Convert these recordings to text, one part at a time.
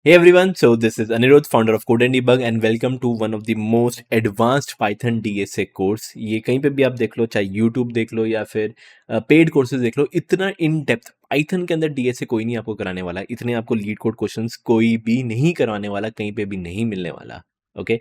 Hey everyone, so this is Anirudh, founder of Code and Debug and welcome to one of the most advanced Python DSA course. ये कहीं पे भी आप देख लो, चाहे YouTube देख लो या फिर पेड कोर्सेज देख लो, इतना इन डेप्थ पाइथन के अंदर डीएसए कोई नहीं आपको कराने वाला, इतने आपको लीड कोड क्वेश्चंस कोई भी नहीं करवाने वाला, कहीं पे भी नहीं मिलने वाला. Okay,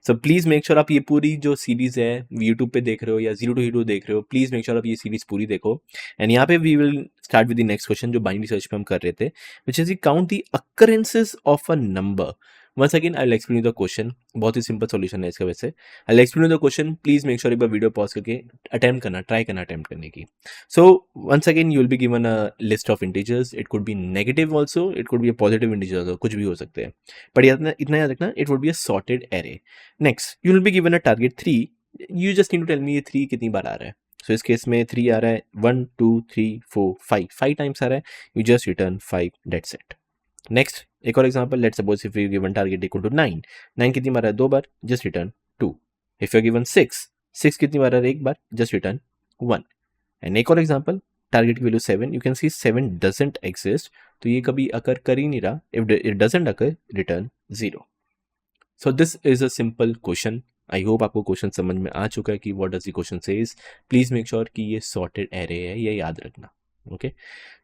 so please make sure आप ये पूरी जो सीरीज़ है यूट्यूब पे देख रहे हो या जीरो टू हीरो देख रहे हो, प्लीज़ मेक श्योर आप ये सीरीज़ पूरी देखो. एंड यहाँ पे we will start with the next question जो बाइनरी सर्च पे हम कर रहे थे, which is you count the occurrences of a number. Once again, I'll explain you the question. बहुत ही सिंपल सॉल्यूशन है इसका वैसे. I'll explain you the question. Please make sure एक बार वीडियो पॉज करके अटेम्प्ट करना, ट्राई करना अटेम्प्ट करने की. So once again, you will be given a list of integers. It could be negative also. It could be a positive integer also. कुछ भी हो सकते हैं. पर इतना याद रखना. It would be a sorted array. Next, you will be given a target 3. You just need to tell me ये 3 कितनी बार आ रहा है. सो इस केस में 3 आ रहा है, 1 2 3 4 5 टाइम्स आ रहा है. You just return 5, that's it. Next एक और example, let's suppose if you given target equal to 9 कितनी बार है, 2 बार, just return 2. If you given 6 कितनी बार है, 1 बार, जस्ट रिटर्न 1. एंड एक और एग्जांपल, टारगेट की value 7, you can see 7 doesn't exist, तो ये कभी अकर कर ही नहीं रहा. If it doesn't occur, return 0. So this is a simple question. I hope आपको क्वेश्चन समझ में आ चुका है कि what does the question says. Please make sure कि ये सॉर्टेड एरे है, ये याद रखना. ओके,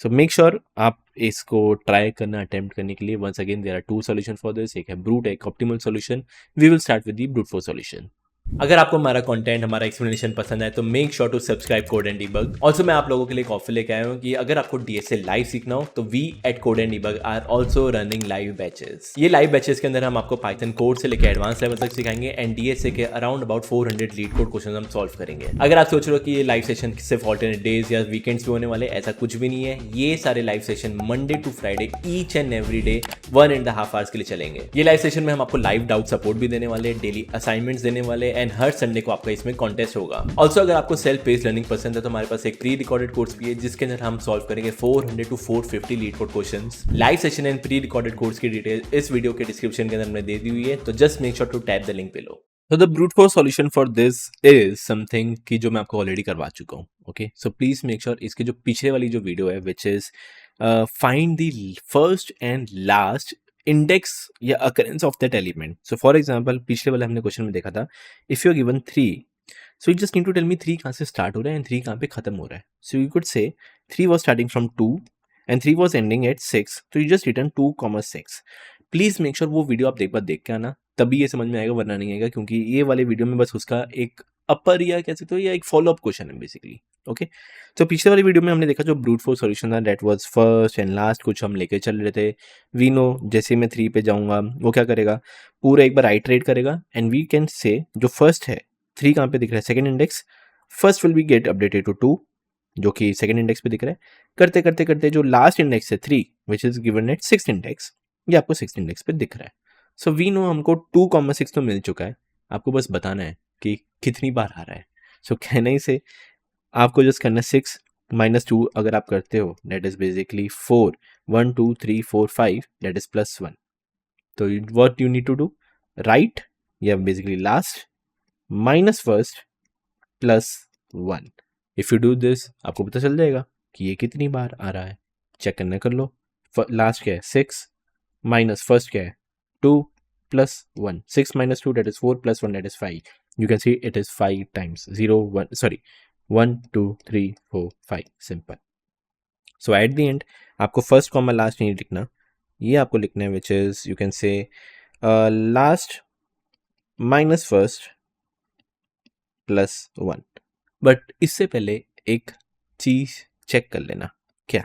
सो मेक श्योर आप इसको ट्राई करना अटेम्प्ट करने के लिए. Once again there are 2 solution for this, एक है ब्रूट, एक optimal solution. We will start with the brute force solution. अगर आपको हमारा कंटेंट, हमारा एक्सप्लेनेशन पसंद है तो make sure to subscribe code and debug. Also मैं आप लोगों के लिए एक ऑफर लेके आया हूँ कि अगर आपको डीएसए लाइव सीखना हो तो we at code and debug are also running live batches. ये लाइव बैचेस के अंदर हम आपको पाइथन कोड से लेकर एडवांस लेवल तक सिखाएंगे एंड डीएसए के around about 400 leet code question हम सॉल्व करेंगे. अगर आप सोच रहे हो कि ये लाइव सेशन सिर्फ ऑल्टरनेट डेज या वीकेंड्स पे होने वाले, ऐसा कुछ भी नहीं है. ये सारे live session Monday to Friday each and every day 1.5 hours के लिए चलेंगे. ये लाइव सेशन में हम आपको लाइव डाउट सपोर्ट भी देने वाले, डेली असाइनमेंट्स देने वाले एंड हर संडे को आपका इसमें कॉन्टेस्ट होगा. ऑल्सो अगर आपको सेल्फ पेस्ड लर्निंग पसंद है तो हमारे पास एक प्री रिकॉर्डेड कोर्स भी है जिसके अंदर हम सॉल्व करेंगे 400 to 450 LeetCode questions. Live session and pre recorded course की डिटेल इस वीडियो के डिस्क्रिप्शन के अंदर हमने दे दी हुई है, तो just make sure to tap the link below. So the brute force solution for this is something कि जो मैं आपको ऑलरेडी करवा चुका हूँ. Okay, so please make sure इसके जो पीछे वाली जो वीडियो है which is find the first and last index या occurrence of that element. So for example पिछले वाले हमने क्वेश्चन में देखा था, if you are given 3, so you just need to tell me 3 कहाँ से स्टार्ट हो रहा है एंड 3 कहाँ पे खत्म हो रहा है. So you could say 3 was starting from 2 and 3 was ending eight 6, तो you just return 2,6. Please make sure वो वीडियो आप देख के आना, तभी ये समझ में आएगा, वरना नहीं आएगा, क्योंकि ये वाले वीडियो में बस उसका एक अपर या कह सकते हो या एक फॉलो अप क्वेश्चन है बेसिकली. ओके, तो पिछले वाली वीडियो में हमने देखा जो ब्रूट फोर्स सॉल्यूशन था, that was first and last कुछ हम लेके चल रहे थे. वी नो जैसे मैं 3 पे जाऊंगा वो क्या करेगा, पूरा एक बार आइटरेट करेगा एंड वी कैन से जो फर्स्ट है 3 कहाँ पे दिख रहा है, second index, first will be get updated to 2 जो कि सेकंड इंडेक्स पे दिख रहा है. करते करते करते जो लास्ट इंडेक्स है 3 which is given at 6th index, ये आपको 6th इंडेक्स पे दिख रहा है. सो वी नो हमको 2,6 तो मिल चुका है, आपको बस बताना है कि कितनी बार आ रहा है. सो कहना ही से आपको जस्ट करना 6 -2 अगर आप करते हो, that is basically 4. 1 2 3 4 5 that is +1. तो what you need to do, right या basically last minus first +1. If you do this आपको पता चल जाएगा कि ये कितनी बार आ रहा है. चेक करना कर लो. लास्ट क्या है 6 माइनस फर्स्ट क्या है 2 +1. 6 - 2 that is 4 +1 that is 5. You can see it is 5 times 0 1 sorry 1 2 3 4 5 simple. So at the end आपको फर्स्ट कॉमा लास्ट नहीं लिखना, ये आपको लिखना है which is you can say last minus first +1. But इससे पहले एक चीज चेक कर लेना. क्या,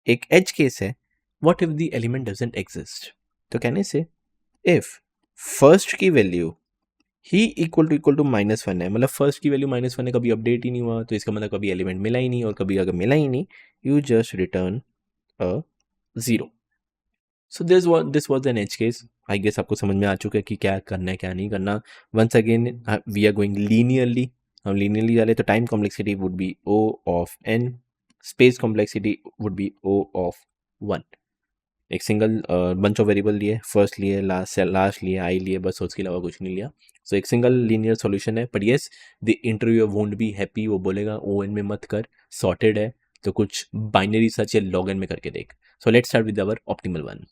एक एज केस है, what if the element doesn't exist. तो कहने से इफ फर्स्ट की वैल्यू ही इक्वल टू -1 है, मतलब फर्स्ट की वैल्यू -1 है, कभी अपडेट ही नहीं हुआ, तो इसका मतलब कभी एलिमेंट मिला ही नहीं, और कभी अगर मिला ही नहीं you just return a 0. So this was an edge case. I guess आपको समझ में आ चुका है कि क्या करना है क्या नहीं करना. Once again we are going linearly. हम लीनियरली जा रहे तो time complexity would be O of n, space complexity would be O of 1. एक सिंगल बंच ऑफ वेरिएबल लिए, फर्स्ट लिए, लास्ट लिए, आई लिए, बस उसके अलावा कुछ नहीं लिया. सो एक सिंगल लीनियर सॉल्यूशन है. But yes the interview won't be happy, वो बोलेगा ON में मत कर, सॉर्टेड है, तो कुछ बाइनरी सर्च या लॉग एन में करके देख. So let's start with our optimal one.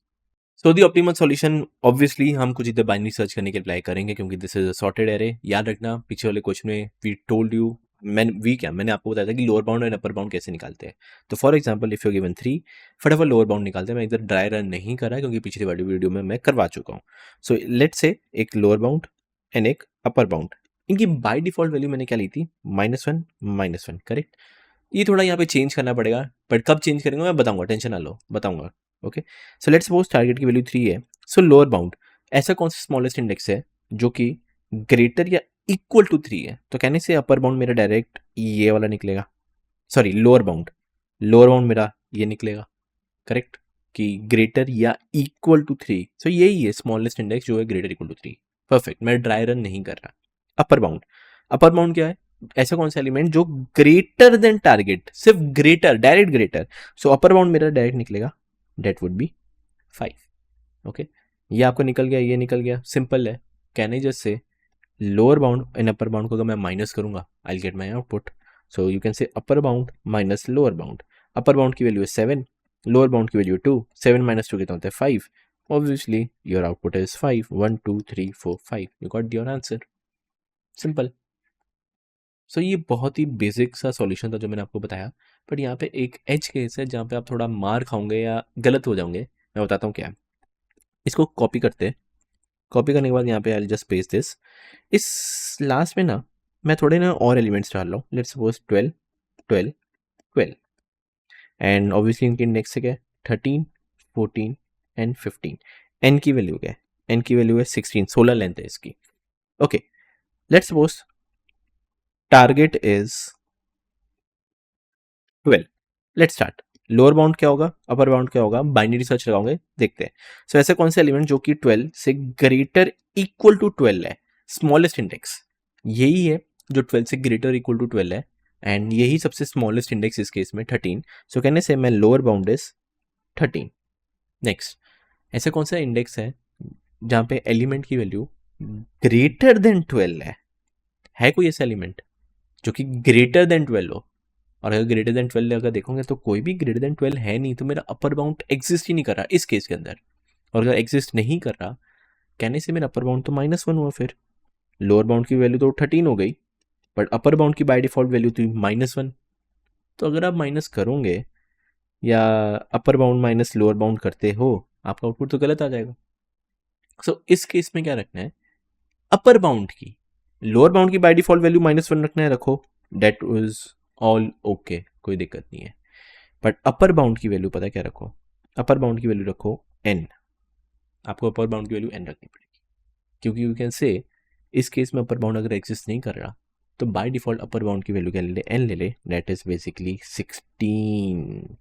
So the optimal solution obviously हम कुछ इधर बाइनरी सर्च करने के अप्लाई करेंगे क्योंकि this is a sorted array. याद रखना पीछे वाले क्वेश्चन में वी टोल्ड यू, मैंने आपको बताया था कि lower bound and upper bound कैसे निकालते हैं। तो for example if you given 3, फटाफट लोअर बाउंड निकालते हैं। मैं इधर ड्राई रन नहीं कर रहा क्योंकि पिछली वाली वीडियो में मैं करवा चुका हूँ। सो लेट्स से एक लोअर बाउंड एंड एक अपर बाउंड, इनकी बाय डिफॉल्ट वैल्यू मैंने क्या ली थी, -1 -1, करेक्ट। ये थोड़ा यहाँ पे चेंज करना पड़ेगा, बट कब चेंज करेंगे मैं बताऊंगा, टेंशन ना लो, बताऊंगा। Okay, so let's suppose target की वैल्यू 3 है। सो लोअर बाउंड ऐसा कौन सा स्मॉलेस्ट इंडेक्स है जो कि ग्रेटर या इक्वल टू 3 है। तो कहने से अपर बाउंड मेरा डायरेक्ट ये वाला निकलेगा, सॉरी लोअर बाउंड मेरा ये निकलेगा, करेक्ट, कि ग्रेटर या इक्वल टू 3। सो यही है स्मॉलेस्ट इंडेक्स जो है ग्रेटर इक्वल टू 3। परफेक्ट, मैं ड्राई रन नहीं कर रहा। अपर बाउंड क्या है, ऐसा कौन सा एलिमेंट जो ग्रेटर देन टारगेट, सिर्फ ग्रेटर, डायरेक्ट ग्रेटर। सो अपर बाउंड मेरा डायरेक्ट निकलेगा, डेट वुड बी 5। ओके, ये आपको निकल गया, ये निकल गया, सिंपल है। कहने जैसे lower bound and upper bound को अगर मैं माइनस करूंगा I get my output. So you can say upper bound minus lower bound. Upper bound की वैल्यू है 7, लोअर बाउंड की वैल्यू 2, 7 माइनस 2 कितना होता है 5। Obviously your output is 5, 1 2 3 4 5, you got your answer, simple. So ये बहुत ही basic सा solution था जो मैंने आपको बताया, बट यहाँ पे एक एज केस है जहाँ पे आप थोड़ा मार खाओगे या गलत हो जाओगे। मैं बताता हूँ क्या है। इसको कॉपी करते हैं, कॉपी करने के बाद यहाँ पे आई जस्ट पेस्ट दिस। इस लास्ट में ना मैं थोड़े ना और एलिमेंट्स डाल रहा हूँ। लेट्स सपोज 12 12 12 एंड ऑब्वियसली इनके इंडेक्स से क्या है 13 14 एंड 15। एन की वैल्यू क्या है, एन की वैल्यू है 16, 16 लेंथ है इसकी। Okay, let's suppose target is 12। Let's start. Lower bound क्या होगा, अपर बाउंड क्या होगा, बाइनरी सर्च लगाओगे, देखते हैं। सो ऐसे कौन से एलिमेंट जो कि 12 से ग्रेटर इक्वल टू 12 है, स्मॉलेस्ट इंडेक्स यही है जो 12 से ग्रेटर इक्वल टू 12 है, एंड यही सबसे स्मॉलेस्ट इंडेक्स इस केस में 13। सो कहने से मैं लोअर बाउंड इज 13। नेक्स्ट, ऐसे कौन सा इंडेक्स है जहां पे एलिमेंट की वैल्यू ग्रेटर देन 12 है कोई ऐसा एलिमेंट जो कि ग्रेटर देन 12 हो। और अगर ग्रेटर देन 12 अगर देखोगे तो कोई भी ग्रेटर देन 12 है नहीं, तो मेरा अपर बाउंड एग्जिस्ट ही नहीं कर रहा इस केस के अंदर। और अगर एग्जिस्ट नहीं कर रहा कहने से मेरा अपर बाउंड तो -1 हुआ। फिर लोअर बाउंड की वैल्यू तो 13 हो गई, बट अपर बाउंड की बाय डिफॉल्ट वैल्यू थी -1। तो अगर आप माइनस करोगे या अपर बाउंड माइनस लोअर बाउंड करते हो, आपका आउटपुट तो गलत आ जाएगा। सो इस केस में क्या रखना है, अपर बाउंड की, लोअर बाउंड की बाय डिफॉल्ट वैल्यू -1 रखना है, रखो, डेट इज ऑल ओके, कोई दिक्कत नहीं है। बट अपर बाउंड की वैल्यू पता है क्या रखो, अपर बाउंड की वैल्यू रखो n। आपको अपर बाउंड की वैल्यू n रखनी पड़ेगी क्योंकि यू कैन से इस केस में अपर बाउंड अगर एग्जिस्ट नहीं कर रहा तो बाय डिफॉल्ट अपर बाउंड की वैल्यू क्या ले ले, n ले ले, that is basically 16।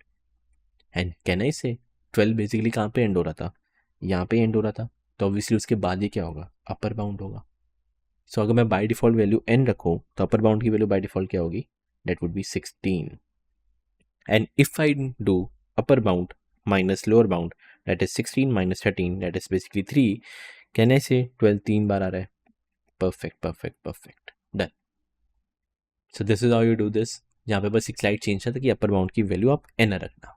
And can I से 12 बेसिकली कहाँ पे एंड हो रहा था, यहाँ पे एंड हो रहा था, तो ऑब्वियसली उसके बाद ही क्या होगा, अपर बाउंड होगा। सो अगर मैं बाय डिफॉल्ट वैल्यू n रखूँ तो अपर बाउंड की वैल्यू बाय डिफॉल्ट क्या होगी, that would B 16। And if I do upper bound minus lower bound, that is 16 minus 13, that is basically 3, can I say 12 3 बार आ रहा है, perfect perfect perfect done। So this is how you do this। यहाँ पे बस एक slide change था कि अपर bound की value आप n रखना।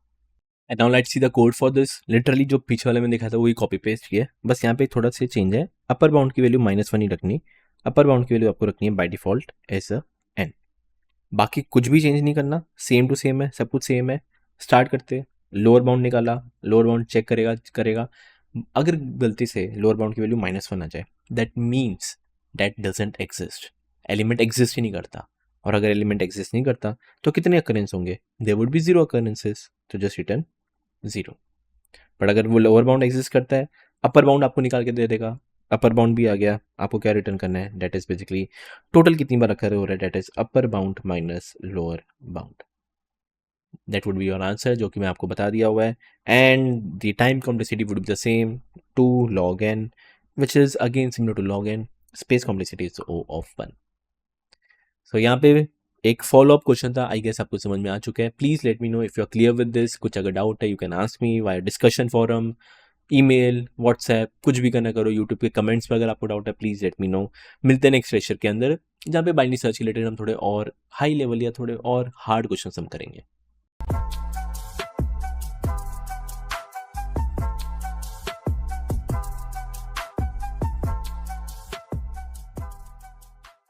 And now let's see the code for this. Literally जो पीछे वाले में देखा था वही कॉपी पेस्ट किया है, बस यहाँ पे थोड़ा सा चेंज है। अपर बाउंड की वैल्यू -1 ही रखनी, अपर बाउंड की वैल्यू आपको रखनी है by default as a n। बाकी कुछ भी चेंज नहीं करना, सेम टू सेम है, सब कुछ सेम है। स्टार्ट करते, लोअर बाउंड निकाला, लोअर बाउंड चेक करेगा। अगर गलती से लोअर बाउंड की वैल्यू -1 आ जाए, that means that doesn't exist, element exist ही नहीं करता। और अगर एलिमेंट एग्जिस्ट नहीं करता तो कितने अकरेंस होंगे, देयर वुड बी 0 अकरेंसेस, तो जस्ट रिटर्न 0। बट अगर वो लोअर बाउंड एग्जिस्ट करता है, अपर बाउंड आपको निकाल के दे देगा, अपर बाउंड भी आ गया, आपको क्या रिटर्न करना है, दैट इज बेसिकली टोटल कितनी बार अकर हो रहा है, that is upper bound minus lower bound. That would be your answer, जो कि मैं आपको बता दिया हुआ है। And the time complexity would be the same, 2 log n, which is again similar to log n। Space complexity is O of 1। So यहाँ पे एक फॉलो अप क्वेश्चन था, आई गेस आपको समझ में आ चुका है। Please let me know if you are clear with this. कुछ अगर डाउट है you can ask me via discussion forum, email, WhatsApp, कुछ भी करना करो। यूट्यूब के कमेंट्स पर अगर आपको डाउट है प्लीज़ लेट मी नो। मिलते हैं नेक्स्ट लेक्चर के अंदर जहाँ पे बाइनरी सर्च रिलेटेड हम थोड़े और हाई लेवल या थोड़े और हार्ड क्वेश्चन हम करेंगे।